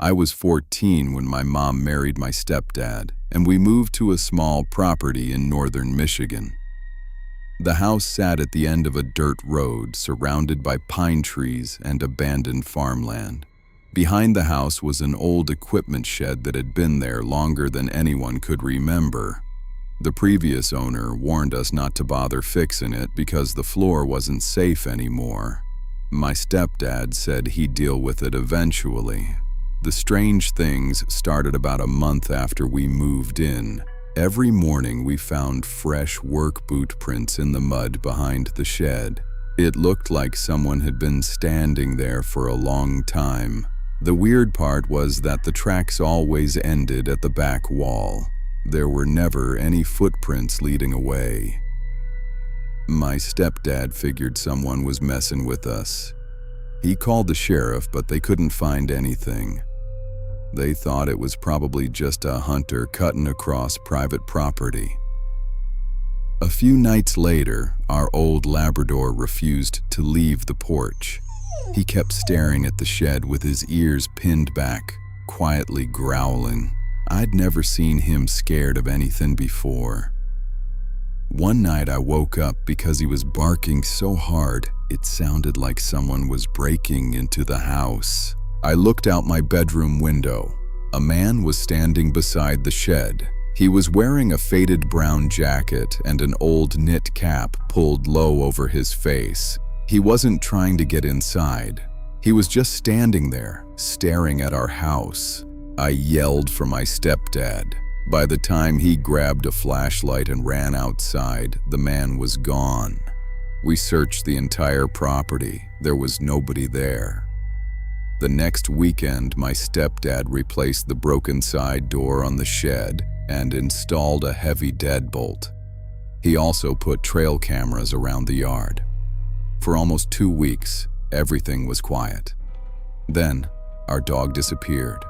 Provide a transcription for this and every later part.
I was 14 when my mom married my stepdad, and we moved to a small property in northern Michigan. The house sat at the end of a dirt road surrounded by pine trees and abandoned farmland. Behind the house was an old equipment shed that had been there longer than anyone could remember. The previous owner warned us not to bother fixing it because the floor wasn't safe anymore. My stepdad said he'd deal with it eventually. The strange things started about a month after we moved in. Every morning we found fresh work boot prints in the mud behind the shed. It looked like someone had been standing there for a long time. The weird part was that the tracks always ended at the back wall. There were never any footprints leading away. My stepdad figured someone was messing with us. He called the sheriff, but they couldn't find anything. They thought it was probably just a hunter cutting across private property. A few nights later, our old Labrador refused to leave the porch. He kept staring at the shed with his ears pinned back, quietly growling. I'd never seen him scared of anything before. One night I woke up because he was barking so hard it sounded like someone was breaking into the house. I looked out my bedroom window. A man was standing beside the shed. He was wearing a faded brown jacket and an old knit cap pulled low over his face. He wasn't trying to get inside. He was just standing there, staring at our house. I yelled for my stepdad. By the time he grabbed a flashlight and ran outside, the man was gone. We searched the entire property. There was nobody there. The next weekend, my stepdad replaced the broken side door on the shed and installed a heavy deadbolt. He also put trail cameras around the yard. For almost 2 weeks, everything was quiet. Then, our dog disappeared.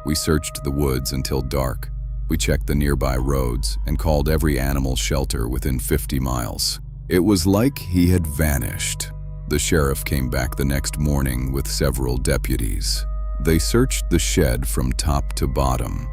We searched the woods until dark. We checked the nearby roads and called every animal shelter within 50 miles. It was like he had vanished. The sheriff came back the next morning with several deputies. They searched the shed from top to bottom.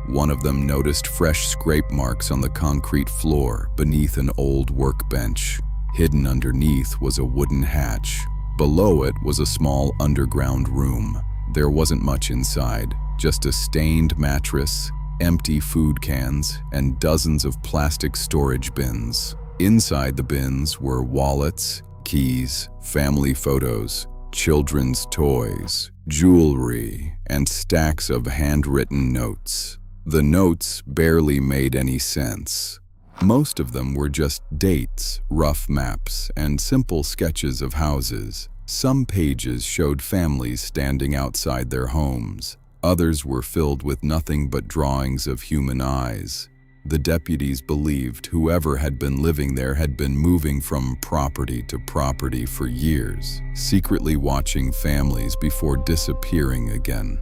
One of them noticed fresh scrape marks on the concrete floor beneath an old workbench. Hidden underneath was a wooden hatch. Below it was a small underground room. There wasn't much inside, just a stained mattress, empty food cans, and dozens of plastic storage bins. Inside the bins were wallets, keys, family photos, children's toys, jewelry, and stacks of handwritten notes. The notes barely made any sense. Most of them were just dates, rough maps, and simple sketches of houses. Some pages showed families standing outside their homes. Others were filled with nothing but drawings of human eyes. The deputies believed whoever had been living there had been moving from property to property for years, secretly watching families before disappearing again.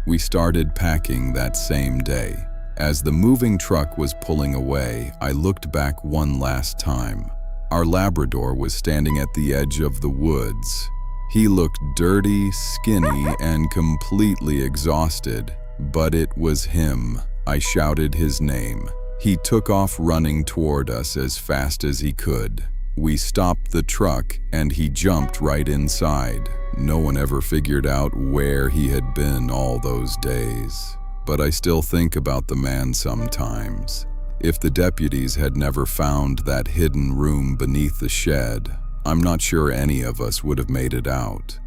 We started packing that same day. As the moving truck was pulling away, I looked back one last time. Our Labrador was standing at the edge of the woods. He looked dirty, skinny, and completely exhausted, but it was him. I shouted his name. He took off running toward us as fast as he could. We stopped the truck and he jumped right inside. No one ever figured out where he had been all those days. But I still think about the man sometimes. If the deputies had never found that hidden room beneath the shed, I'm not sure any of us would have made it out.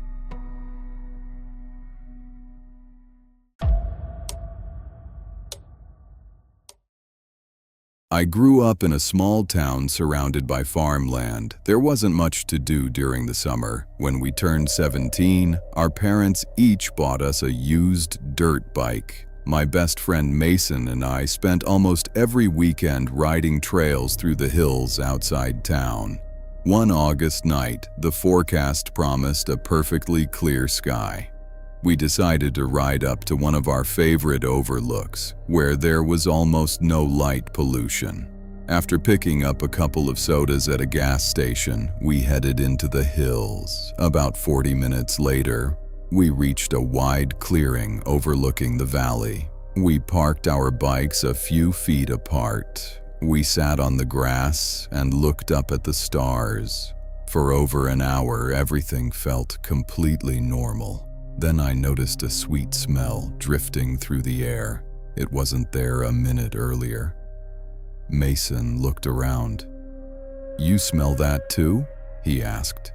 I grew up in a small town surrounded by farmland. There wasn't much to do during the summer. When we turned 17, our parents each bought us a used dirt bike. My best friend Mason and I spent almost every weekend riding trails through the hills outside town. One August night, the forecast promised a perfectly clear sky. We decided to ride up to one of our favorite overlooks, where there was almost no light pollution. After picking up a couple of sodas at a gas station, we headed into the hills. About 40 minutes later, we reached a wide clearing overlooking the valley. We parked our bikes a few feet apart. We sat on the grass and looked up at the stars. For over an hour, everything felt completely normal. Then I noticed a sweet smell drifting through the air. It wasn't there a minute earlier. Mason looked around. "You smell that too?" he asked.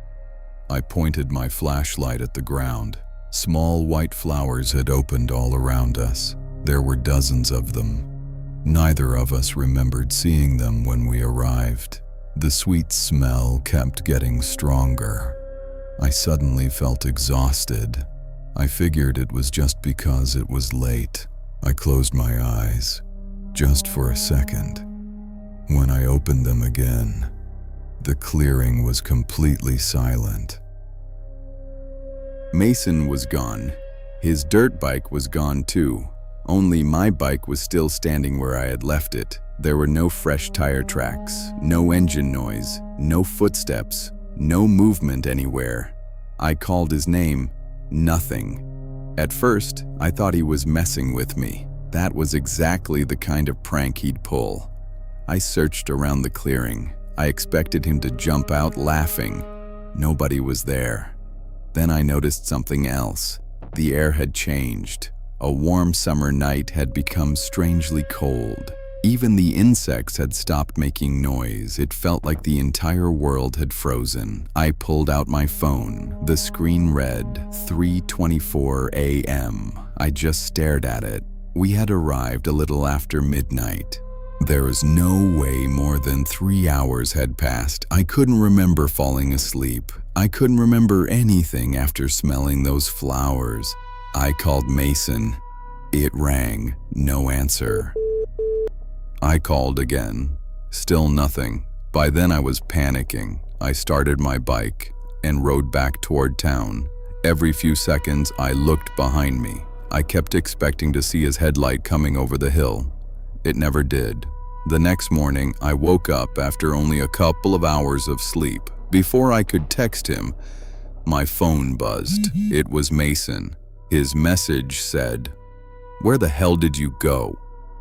I pointed my flashlight at the ground. Small white flowers had opened all around us. There were dozens of them. Neither of us remembered seeing them when we arrived. The sweet smell kept getting stronger. I suddenly felt exhausted. I figured it was just because it was late. I closed my eyes, just for a second. When I opened them again, the clearing was completely silent. Mason was gone. His dirt bike was gone too. Only my bike was still standing where I had left it. There were no fresh tire tracks, no engine noise, no footsteps, no movement anywhere. I called his name. Nothing. At first, I thought he was messing with me. That was exactly the kind of prank he'd pull. I searched around the clearing. I expected him to jump out laughing. Nobody was there. Then I noticed something else. The air had changed. A warm summer night had become strangely cold. Even the insects had stopped making noise. It felt like the entire world had frozen. I pulled out my phone. The screen read 3:24 a.m. I just stared at it. We had arrived a little after midnight. There was no way more than 3 hours had passed. I couldn't remember falling asleep. I couldn't remember anything after smelling those flowers. I called Mason. It rang. No answer. I called again. Still nothing. By then I was panicking. I started my bike and rode back toward town. Every few seconds I looked behind me. I kept expecting to see his headlight coming over the hill. It never did. The next morning I woke up after only a couple of hours of sleep. Before I could text him, my phone buzzed. It was Mason. His message said, "Where the hell did you go?"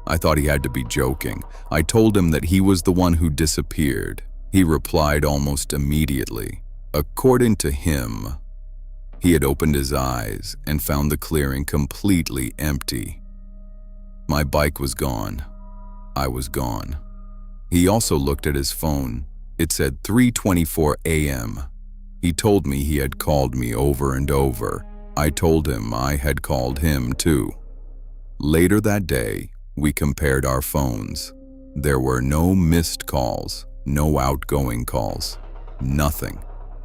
I thought he had to be joking. I told him that he was the one who disappeared. He replied almost immediately. According to him, he had opened his eyes and found the clearing completely empty. My bike was gone. I was gone. He also looked at his phone. It said 3:24 a.m. He told me he had called me over and over. I told him I had called him too. Later that day, we compared our phones. There were no missed calls, no outgoing calls, nothing.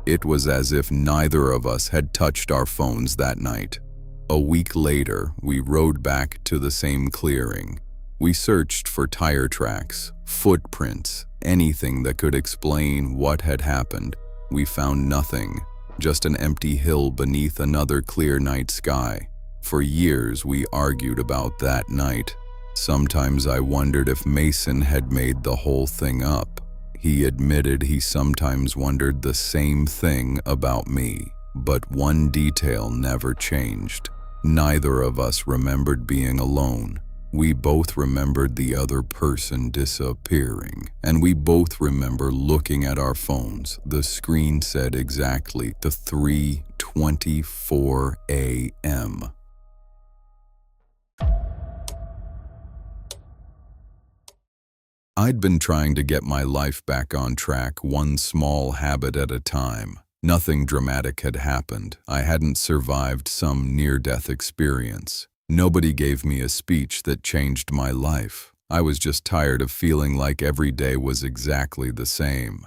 It was as if neither of us had touched our phones that night. A week later, we rode back to the same clearing. We searched for tire tracks, footprints, anything that could explain what had happened. We found nothing, just an empty hill beneath another clear night sky. For years, we argued about that night. Sometimes I wondered if Mason had made the whole thing up. He admitted he sometimes wondered the same thing about me, but one detail never changed. Neither of us remembered being alone. We both remembered the other person disappearing, and we both remember looking at our phones. The screen said exactly the 3:24 a.m. I'd been trying to get my life back on track, one small habit at a time. Nothing dramatic had happened. I hadn't survived some near-death experience. Nobody gave me a speech that changed my life. I was just tired of feeling like every day was exactly the same.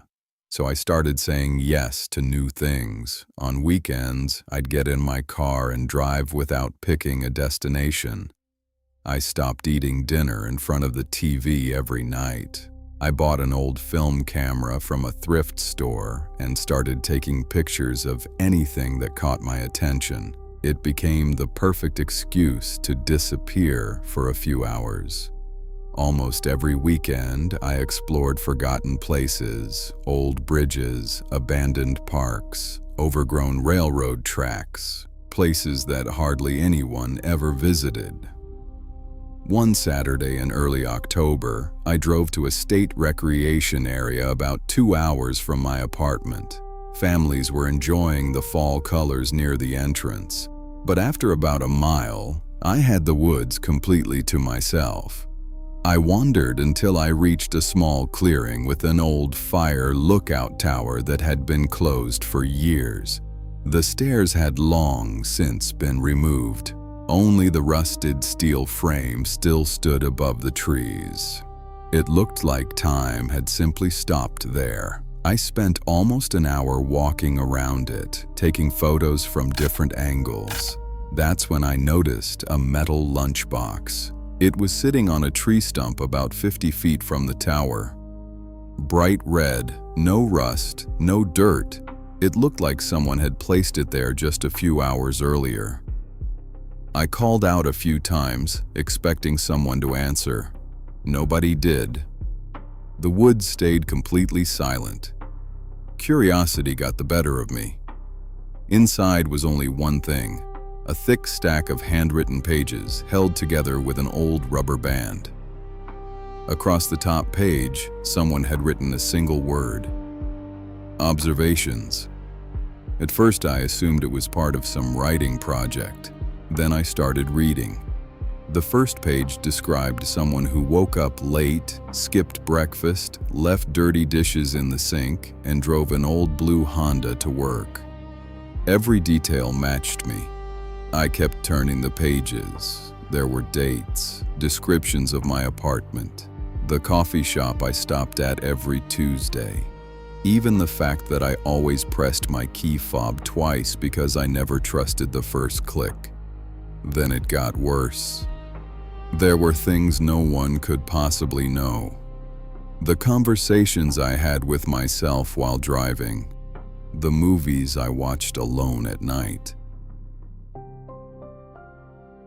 So I started saying yes to new things. On weekends, I'd get in my car and drive without picking a destination. I stopped eating dinner in front of the TV every night. I bought an old film camera from a thrift store and started taking pictures of anything that caught my attention. It became the perfect excuse to disappear for a few hours. Almost every weekend, I explored forgotten places, old bridges, abandoned parks, overgrown railroad tracks, places that hardly anyone ever visited. One Saturday in early October, I drove to a state recreation area about 2 hours from my apartment. Families were enjoying the fall colors near the entrance, but after about a mile, I had the woods completely to myself. I wandered until I reached a small clearing with an old fire lookout tower that had been closed for years. The stairs had long since been removed. Only the rusted steel frame still stood above the trees. It looked like time had simply stopped there. I spent almost an hour walking around it, taking photos from different angles. That's when I noticed a metal lunchbox. It was sitting on a tree stump about 50 feet from the tower. Bright red, no rust, no dirt. It looked like someone had placed it there just a few hours earlier. I called out a few times, expecting someone to answer. Nobody did. The woods stayed completely silent. Curiosity got the better of me. Inside was only one thing: a thick stack of handwritten pages held together with an old rubber band. Across the top page, someone had written a single word: observations. At first I assumed it was part of some writing project. Then I started reading. The first page described someone who woke up late, skipped breakfast, left dirty dishes in the sink, and drove an old blue Honda to work. Every detail matched me. I kept turning the pages. There were dates, descriptions of my apartment, the coffee shop I stopped at every Tuesday. Even the fact that I always pressed my key fob twice because I never trusted the first click. Then it got worse. There were things no one could possibly know. The conversations I had with myself while driving. The movies I watched alone at night.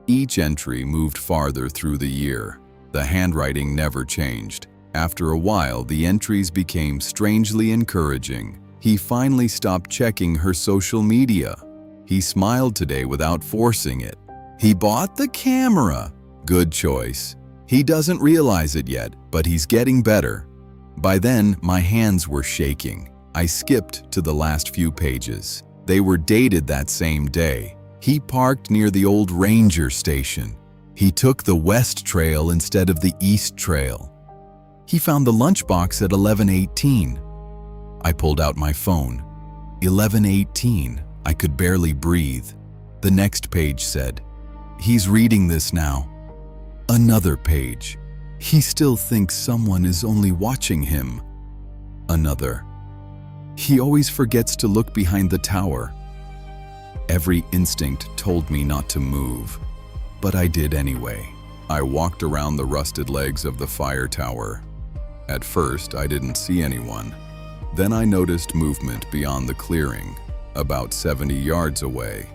Each entry moved farther through the year. The handwriting never changed. After a while, the entries became strangely encouraging. He finally stopped checking her social media. He smiled today without forcing it. He bought the camera. Good choice. He doesn't realize it yet, but he's getting better. By then, my hands were shaking. I skipped to the last few pages. They were dated that same day. He parked near the old ranger station. He took the west trail instead of the east trail. He found the lunchbox at 11:18. I pulled out my phone. 11:18. I could barely breathe. The next page said, "He's reading this now." Another page. "He still thinks someone is only watching him." Another. "He always forgets to look behind the tower." Every instinct told me not to move, but I did anyway. I walked around the rusted legs of the fire tower. At first, I didn't see anyone. Then I noticed movement beyond the clearing, about 70 yards away.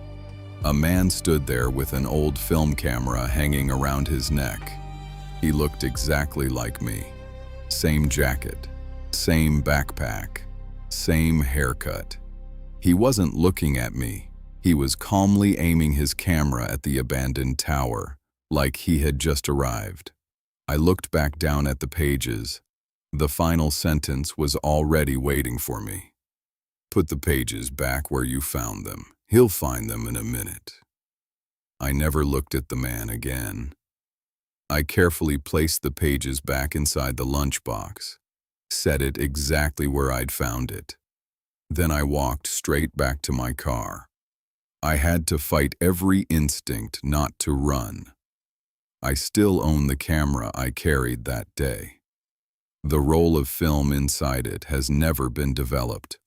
A man stood there with an old film camera hanging around his neck. He looked exactly like me. Same jacket, same backpack, same haircut. He wasn't looking at me. He was calmly aiming his camera at the abandoned tower, like he had just arrived. I looked back down at the pages. The final sentence was already waiting for me. "Put the pages back where you found them. He'll find them in a minute." I never looked at the man again. I carefully placed the pages back inside the lunchbox, set it exactly where I'd found it. Then I walked straight back to my car. I had to fight every instinct not to run. I still own the camera I carried that day. The roll of film inside it has never been developed.